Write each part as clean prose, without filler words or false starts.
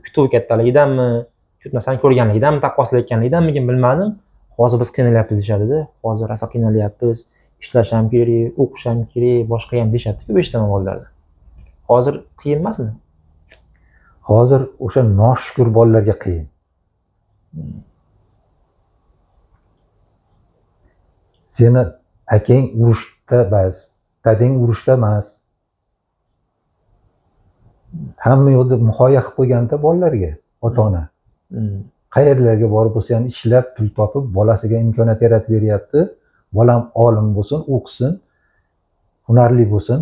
kutuv kattaligidanmi, kutmasdan ko'rganligidanmi, taqqoslayotganligidanmikin bilmadim. Hozir biz qiynalyapmiz deyishadi-da. Hozir rosa qiynalyapmiz, ishlash ham kerak, o'qish ham kerak, boshqa ham deyishadi-ku eshitaman bolalarda. Hozir qiyin emasmi? Hozir o'sha noshukur bolalarga qiyin. Seni akang urushda emas, dadang urushda emas. Hamma yo'lda muhayyo qilib qo'yganda bolalarga ota-ona. Qayerlarga borib bo'lsa ham ishlab, pul topib, bolasiga imkoniyat yaratib beryapti. Bolam olim bo'lsin, o'qisin, hunarli bo'lsin.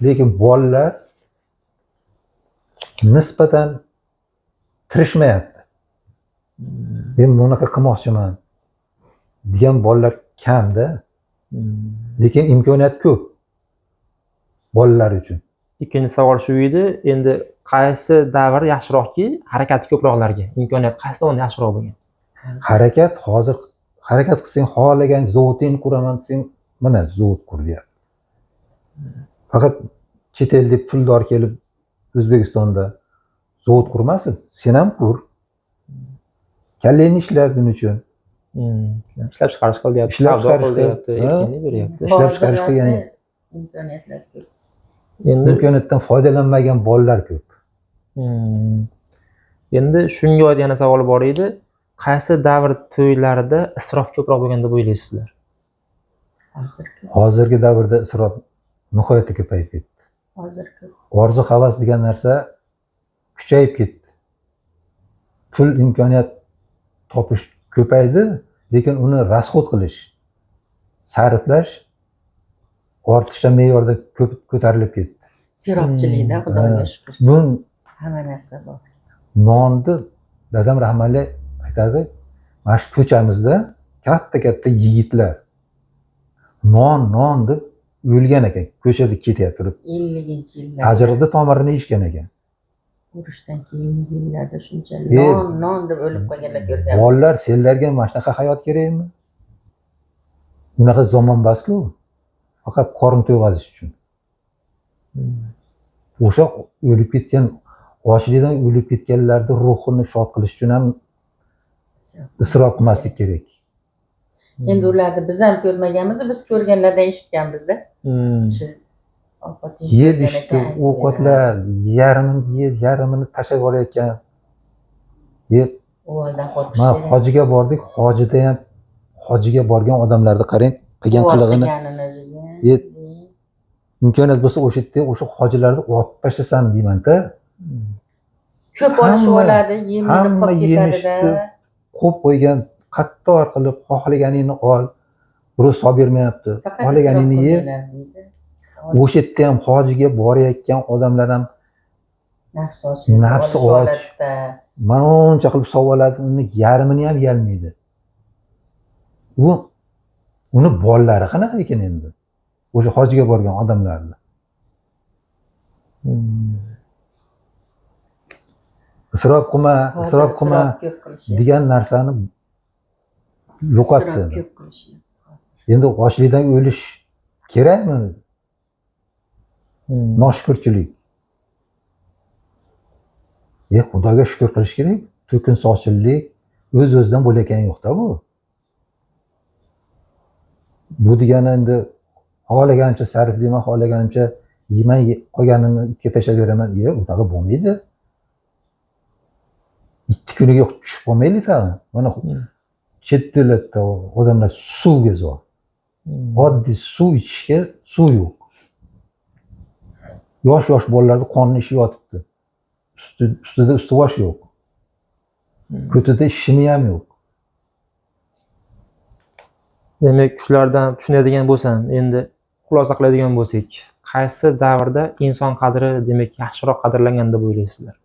Lekin bolalar nisbatan tirishmayapti. Men bunaqa qilmoqchiman degan bolalar kamda. Lekin imkoniyat ko'p bolalar uchun. Ikkinchi savol shu edi. Endi qaysi davr yaxshiroqki, harakati ko'proqlarga? Imkoniyat qaysi tomonda yaxshiroq bo'lgan? Hozir harakat qilsang, xohlagan zavodingni quraman desang, mana zavod qur deyapti. Faqat chet ellik puldor kelib O'zbekistonda zavod qurmasin, sen ham qur. Kallangni ishla buning uchun. Ishlab chiqarish qilyapti, savdo qilyapti, erkinlik beryapti. Ishlab chiqarish qilgan imkoniyatlar ko'p. Endi imkoniyatdan foydalanmagan bolalar ko'p. Endi shunga oid yana savol bor edi. Qaysi davr to'ylarida isrof ko'proq bo'lgan deb o'ylaysizlar? Hozirgi davrda isrof nihoyatda ko'payib ketdi. Hozir ko'p. Orzu havas degan narsa kuchayib ketdi. Pul imkoniyat topish ko'paydi, lekin uni rasxod qilish, sarflash ortiqcha me'yorda ko'tarilib ketdi. Serobchilikda Xudoga shukr. Bu Hamma narsa bor. nonni dadam rahmatli aytadi, mana shu ko'chamizda katta yigitlar non deb o'lgan ekan, ko'chada ketayotib turib. 50-yillarda. Ajrida tomirini yeyishgan ekan. Urushdan keyingi yillarda shuncha non deb o'lib qolganlar ko'rgan. Bolalar, senlarga mana shunaqa hayot kerakmi? Bunaqa zamon emas-ku. Faqat qorin to'yg'azish uchun. O'sha o'lib ketgan, ochlikdan o'lib ketganlarni ruhini shod qilish uchun ham isrof qilmaslik kerak. Endi ularni biz ham ko'rmaganmiz, biz ko'rganlardan eshitganmiz-da. Shu Yeb ishdi, ovqatlar yarmini yeb, yarmini tashlab olayotgan. Yeb o'g'ildan qo'rqish mana kerak. hojiga bordik, hojida ham hojiga borgan odamlarni qarang, qilgan qilig'ini. Imkoniyat bo'lsa o'sha yerda o'sha hojilarni otib tashlasam deyman-da. Ko'p olishib oladi, yemini qolib ketadi-da. Qo'yib qo'ygan, qattor qilib xohlaganingni ol. Biroz so'b bermayapti. Xohlaganingni ye. O'sha yerda ham hojiga borayotgan odamlar ham nafsi och. Mana uncha qilib savoladi, uni yarmini ham yeyolmaydi. Uni bolalari qanaqa ekan endi? O'sha hojiga borgan odamlarni. Isrof qilma degan narsani yo'qotdi. Endi ochlikdan o'lish kerakmi? Noshukurchilik. Xudoga shukr qilish kerak. To'kin sochillik o'z-o'zidan bo'layotgani yo'q-da bu. Bu degani endi xohlagancha sarflayman, xohlagancha yeyman, qolganini itga tashlab beraman. Unaqa bo'lmaydi. Ikki kuniga tushib qolmaylik tag'in. Mana chet davlatda odamlar suvga zo'r. Oddiy suv ichishga suv yo'q. Yosh bolalarning qonni ishib yotibdi. Ustida ustivosh yo'q. Ko'tida shimi ham yo'q. Demak, shulardan tushunadigan bo'lsam, endi xulosa qiladigan bo'lsak, qaysi davrda inson qadri demak yaxshiroq qadrlangan deb o'ylaysizlar?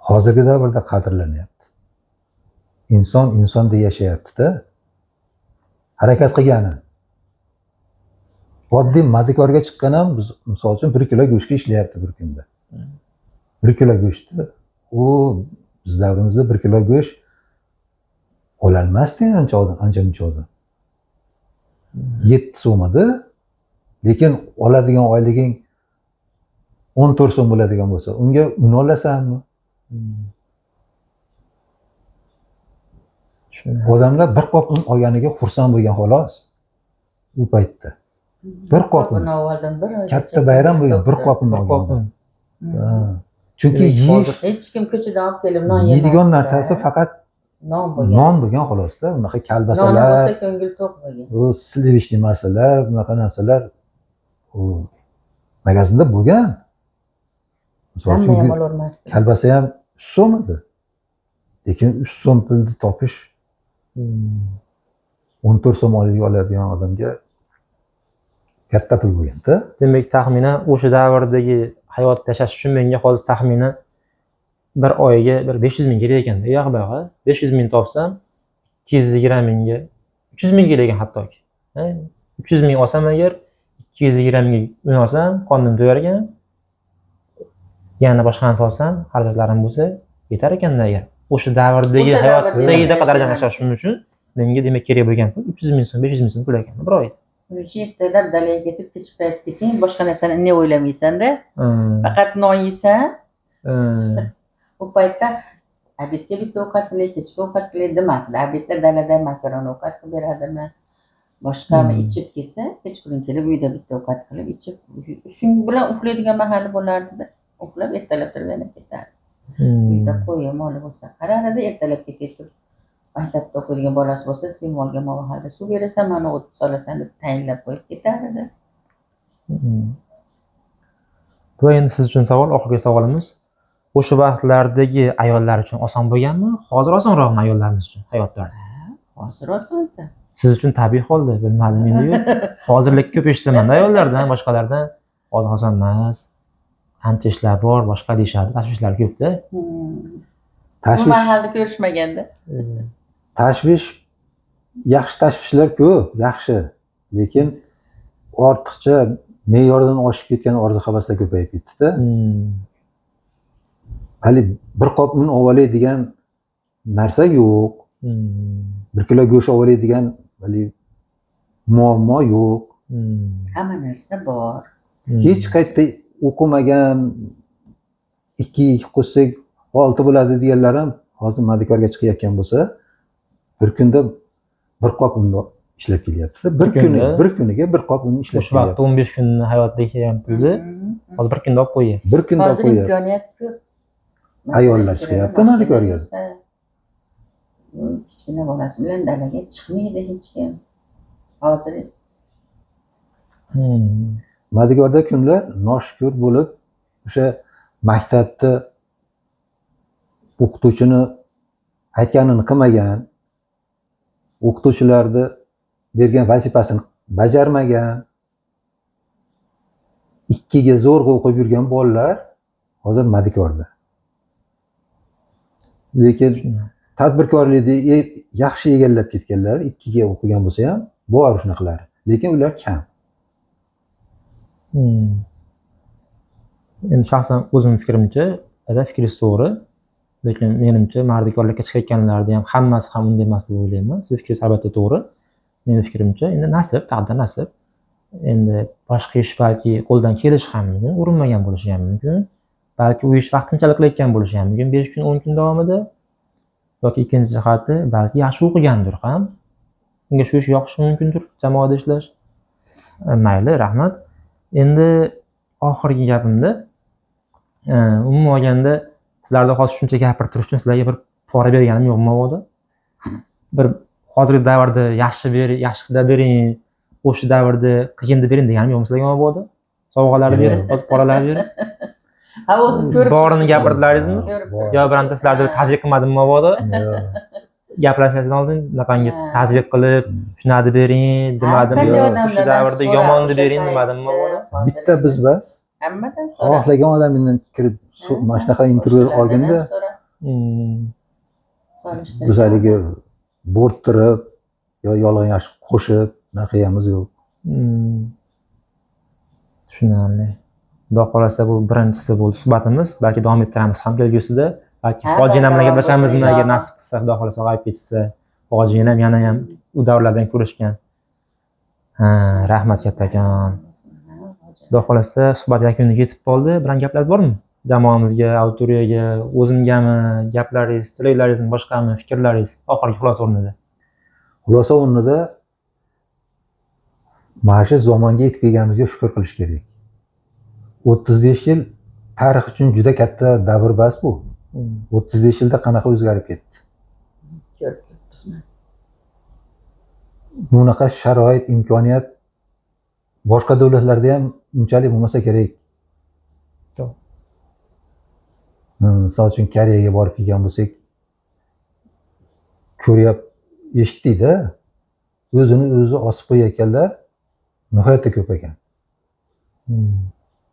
Hozirgi davrda qadrlanyapti. Inson insonda yashayapti-da. Harakat qilgani. Oddiy madikorga chiqqan ham biz misol uchun 1 kilo go'shtga ishlayapti bir kunda. 1 kilo go'shtni biz davrimizda 1 kilo go'sht ololmasdi ancha-muncha odam. 7 so'madi, lekin oladigan oyliging 14 so'm bo'ladigan bo'lsa, unga un olasanmi? Tushundim. Odamlar bir qop un olganiga xursand bo'lgan xolos. U paytda bir qop un. oldim, bir oygacha Katta bayram bo'lgan bir qop un Bir qop olgan. un. Ha. Chunki Demak, yeyish hozir- hech kim ko'chadan olib kelib non yeydigan yemasdi. narsasi faqat non bo'lgan. non bo'lgan xolosda. Unaqa Noni kalbasalar, bo'lsa ko'ngil to'q bo'lgan. u slivichli narsalar, bunaqa narsalar u magazinda bo'lgan. Misol Hamma ham uchun ololmasdi. kalbasa ham 3 so'm edi. Lekin 3 so'm pulni topish 14 so'm oladigan odamga katta pul bo'lganda. Demak, taxminan o'sha davrdagi hayot yashash uchun menga hozir taxminan bir oyiga bir 500 ming kerak ekanda. Yo'q, 500 ming topsam 220 mingga 300 ming kerak ekan hattoki. 300 ming olsam agar 220 ming un olsam, qonim to'yar ekan. Yana boshqa narsa olsam, xarajatlarim bo'lsa, yetar ekanda agar. O'sha davrdagi O'sha davrdagi hayotdagi qadar yashashimiz yashashim uchun menga demak kerak bo'lgan pul 300 ming so'm, 500 ming so'm pul ekan bir oy. Shuning uchun ertalab dalaga ketib kech payt kelsang, boshqa narsani ne o'ylamaysanda, faqat non yeysan. U paytda obedga bitta ovqat qilay, kechki ovqat qilay demasdi. Obedda dalada makaron ovqat qilib beradimi, boshqami ichib kelsa, kechqurun kelib uyda bitta ovqat qilib ichib, shuning bilan uxlaydigan mahali bo'lardi-da. Uxlab ertalab turib yana ketardi. Uyda qo'yi moli bo'lsa, qarardi ertalabga ketib. Maktabda o'qiydigan bolasi bo'lsa, simolga mahalda suv berasan, mana o't solasan deb tayinlab qo'yib ketardi. Bu endi siz uchun savol, oxirgi savolimiz. O'sha vaqtlardagi ayollar uchun oson bo'lganmi? Hozir osonroqmi ayollarimiz uchun hayot tarzi? Hozir osonda. Siz uchun tabiiy holda, bilmadim endi. Hozirlik ko'p eshitaman ayollardan, boshqalardan. Hozir oson emas. Qancha ishlar bor, boshqa deyishadi, tashvishlar ko'p-da. Bu Tashvish, mahalda ko'rishmaganda. tashvish, yaxshi tashvishlar ko'p, yaxshi. Lekin ortiqcha me'yordan oshib ketgan orzu-havaslar ko'payib ketdi-da. Hali bir qop un olay degan narsa yo'q. 1 kilo go'sht olay degan hali muammo yo'q. Hamma narsa bor. Hech qayerda o'qimagan 2 qo'shsak 6 bo'ladi deganlar ham hozir madikorga chiqayotgan bo'lsa, bir kunda bir qop un ishlab kelyapti. Bir kuniga bir qop un ishlab O'sha vaqtda 15 kun hayotda kelgan pulni hozir bir kunda olib qo'ygan. Bir kunda olib Hozir qo'yadi. imkoniyat ko'p. Ayollar chiqyapti madikorga. Kichkina bolasi bilan dalaga chiqmaydi hech kim. Hozir Madikorda kunlar noshukur bo'lib, o'sha maktabda o'qituvchini aytganini qilmagan, o'qituvchilarni bergan vazifasini bajarmagan, 2ga zo'rg'a o'qib yurgan bolalar hozir madikorda. Lekin tadbirkorlikni yaxshi egallab ketganlar 2ga o'qigan bo'lsa ham bor shunaqalar. Lekin ular kam. Endi shaxsan o'zim fikrimcha, fikringiz to'g'ri. Lekin menimcha mardikorlikka chiqayotganlarning ham hammasi ham unday emas deb o'ylayman. Siz fikringiz albatta to'g'ri. Mening fikrimcha, endi nasib, taqdir nasib. Endi boshqa ish balki qo'ldan kelishi ham mumkin, urinmagan bo'lishi ham mumkin. Balki u ish vaqtinchalik qilayotgan bo'lishi ham mumkin 5 kun, 10 kun davomida. Yoki ikkinchi jihati, balki yaxshi o'qigandir ham. Unga shu ish yoqishi mumkindir, jamoada ishlash. Mayli, rahmat. Endi oxirgi gapimda umuman olganda sizlarga hozir shuncha gapirib turish uchun sizlarga bir pora berganim yo'q mabodo. Bir hozirgi davrda yaxshida bering, o'sha davrda qiyinda bering deganim yo'q sizlarga mabodo. Sovg'alar berib, poralar berib. ha o'zi ko'rib Borini gapirdilaringizmi? Yo bironta sizlarga ta'zir qilmadim mabodo. Gaplashishdan oldin bunaqangi ta'zir qilib, shunadi bering demadimmi? O'sha davrda yomonni bering demadimmi mabodo? Bitta biz bas. Hammadan so'ra. Xohlagan odamingdan kirib mana shunaqa intervyu olganda biz haligi bo'rttirib yo yolg'on yashiq qo'shib naqiyamiz yo'q. Tushunarli. Xudo xolasa bu birinchisi bo'ldi suhbatimiz. Balki davom ettiramiz ham kelgusida. Balki Hojina bilan gaplashamizmi agar nasib qilsa, Xudo xolasa g'oyib ketsa. Hojina ham yana ham u davrlardan ko'rishgan. Rahmat kattakon. Xudo xolasa suhbat yakuniga yetib qoldi. Bilan gaplar bormi? jamoamizga, auditoriyaga, o'zimgami, gaplaringiz, tilaklaringiz boshqami, fikrlaringiz oxirgi xulosa o'rnida. Xulosa o'rnida mana shu zamonga yetib kelganimizga shukr qilish kerak. 35 yil tarix uchun juda katta davr bas bu. 35 yilda qanaqa o'zgarib ketdi. Ko'ribmiz. Bunaqa sharoit, imkoniyat boshqa davlatlarda ham unchalik bo'lmasa kerak. To'g'ri. Misol uchun Koreyaga borib kelgan bo'lsak, eshitdik-da, o'zini o'zi osib qo'yayotganlar nihoyatda ko'p ekan.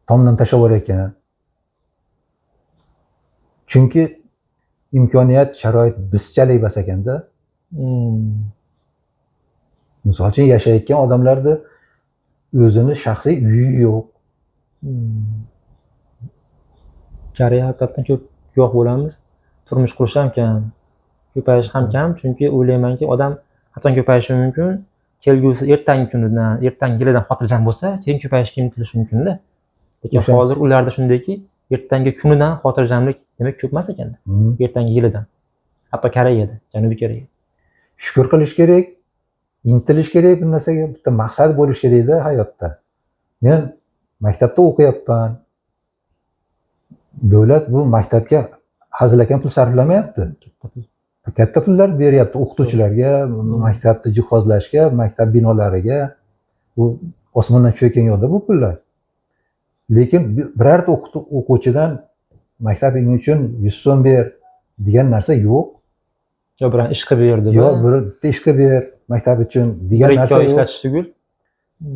Tomdan tashlab yuborayotgan. Chunki imkoniyat, sharoit bizchalik bas ekanda. Misol uchun yashayotgan odamlarda o'zini shaxsiy uyi yo'q. Koreya haqiqatdan ko'p guvoh bo'lamiz. Turmush qurish ham kam, ko'payish ham kam, chunki o'ylaymanki, odam qachon ko'payishi mumkin? Kelgusi ertangi kunidan, ertangi yilidan xotirjam bo'lsa, keyin ko'payishga intilishi mumkin-da. Lekin hozir ularda shundayki, ertangi kunidan xotirjamlik demak ko'p emas ekanda. Ertangi yilidan. Hatto Koreyada, Janubiy Koreya. Shukr qilish kerak, intilish kerak, bir narsaga bitta maqsad bo'lish kerak-da hayotda. Men maktabda o'qiyapman. Davlat bu maktabga hazilakam pul sarflamayapti. Katta pullar beryapti o'qituvchilarga, maktabni jihozlashga, maktab binolariga. Bu osmondan tushayotgan yo'qda bu pullar. Lekin birorta o'quvchidan maktabing uchun 100 so'm ber degan narsa yo'q. Yo bilan ish qilib berdi. Yo bitta ish qilib ber maktab uchun degan narsa yo'q. Ishlatish tugul.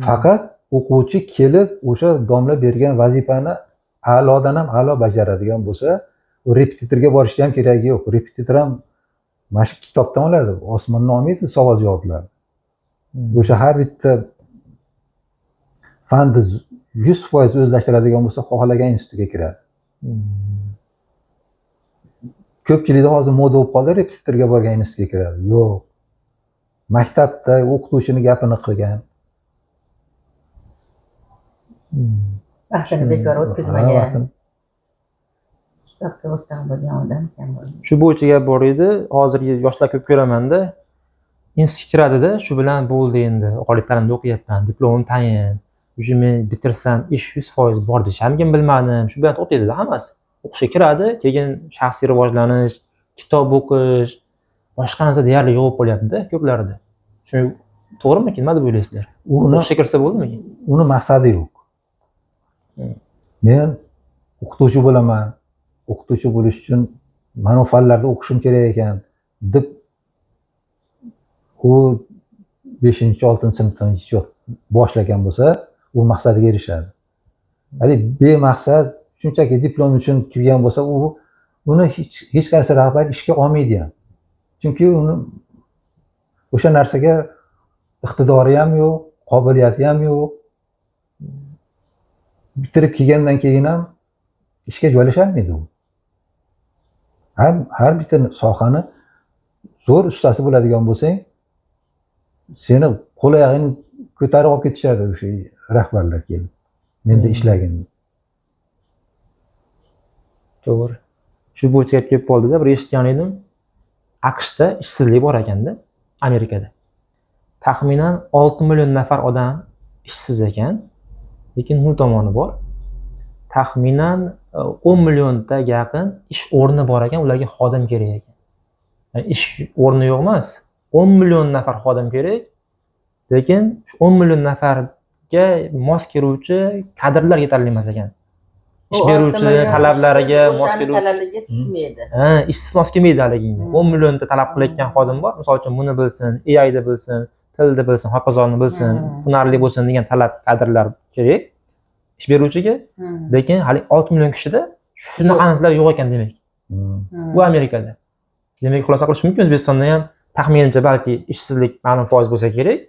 Faqat o'quvchi kelib o'sha domla bergan vazifani a'lodan ham a'lo bajaradigan bo'lsa, u repetitorga borishga ham keragi yo'q. Repetitor ham mana shu kitobdan oladi, osmondan olmaydi savol javoblarni. O'sha har bitta fanni 100% o'zlashtiradigan bo'lsa, xohlagan institutga kiradi. Ko'pchilikda hozir moda bo'lib qoldi, repetitorga borgan institutga kiradi. Yo'q. Maktabda o'qituvchini gapini qilgan. Vaqtini bekor o'tkazmagan. Kitobga o'rtoq bo'lgan odam kam bo'lgan. Shu bo'yicha gap bor edi. Hozirgi yoshlar ko'p ko'raman-da. Institutga kiradida, shu bilan bo'ldi endi. Oliy ta'limda o'qiyapman, diplomim tayin. Uje men bitirsam ish 100% bor deshamkin bilmadim. Shu bilan to'xtaydi-da hammasi. O'qishga kiradi, keyin shaxsiy rivojlanish, kitob o'qish, boshqa narsa deyarli yo'q bo'lyapti-da ko'plarda. Shu to'g'rimikin? Nima deb o'ylaysizlar? O'qishga kirsa bo'ldimikin? Uni maqsadi yo'q. Men o'qituvchi bo'laman. O'qituvchi bo'lish uchun mana bu fanlarda o'qishim kerak ekan deb u 5-6 sinfdan boshlagan bo'lsa, u maqsadiga erishadi. Hali bemaqsad shunchaki diplom uchun kirgan bo'lsa, uni hech qaysi rahbar ishga olmaydi ham. Chunki uni o'sha narsaga iqtidori ham yo'q, qobiliyati ham yo'q. Bitirib kelgandan keyin ham ishga joylasholmaydi u. Har bitta sohani zo'r ustasi bo'ladigan bo'lsang, seni qo'l oyog'ingni ko'tarib olib ketishadi o'sha rahbarlar kelib. Menda ishlagin. To'g'ri. Shu bo'yicha gap kelib qoldi-da, bir eshitgan edim. AQShda ishsizlik bor ekanda, Amerikada. Taxminan 6 million nafar odam ishsiz ekan, lekin nol tomoni bor. Taxminan 10 millionga yaqin ish o'rni bor ekan, ularga xodim kerak ekan. Ya'ni ish o'rni yo'q emas, 10 million nafar xodim kerak, lekin shu 10 million nafarga mos keluvchi kadrlar yetarli emas ekan. Ish beruvchi talablariga mos keluvchi talabiga tushmaydi. Ishsiz mos kelmaydi haliginga. 10 millionta talab qilayotgan xodim bor. Misol uchun buni bilsin, AI'da bilsin, tilda bilsin, hoqozonni bilsin, hunarli bo'lsin degan talab kadrlar kerak ish beruvchiga. Lekin hali 6 million kishida shunaqa narsalar yo'q ekan demak. Bu Amerikada. Demak, xulosa qilish mumkin, O'zbekistonda ham taxminimcha balki ishsizlik ma'lum foiz bo'lsa kerak,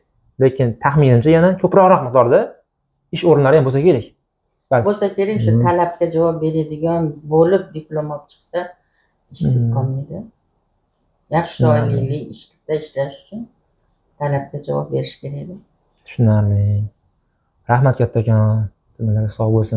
lekin taxminimcha yana ko'proq miqdorda ish o'rinlari ham bo'lsa kerak. Bo'lsa kerak, shu talabga javob beradigan bo'lib diplom olib chiqsa, ishsiz qolmaydi. Yaxshi oylikli ishda ishlash uchun talabga javob berish kerak. Tushunarli. Rahmat kattakon. Nimalar sog' bo'lsin.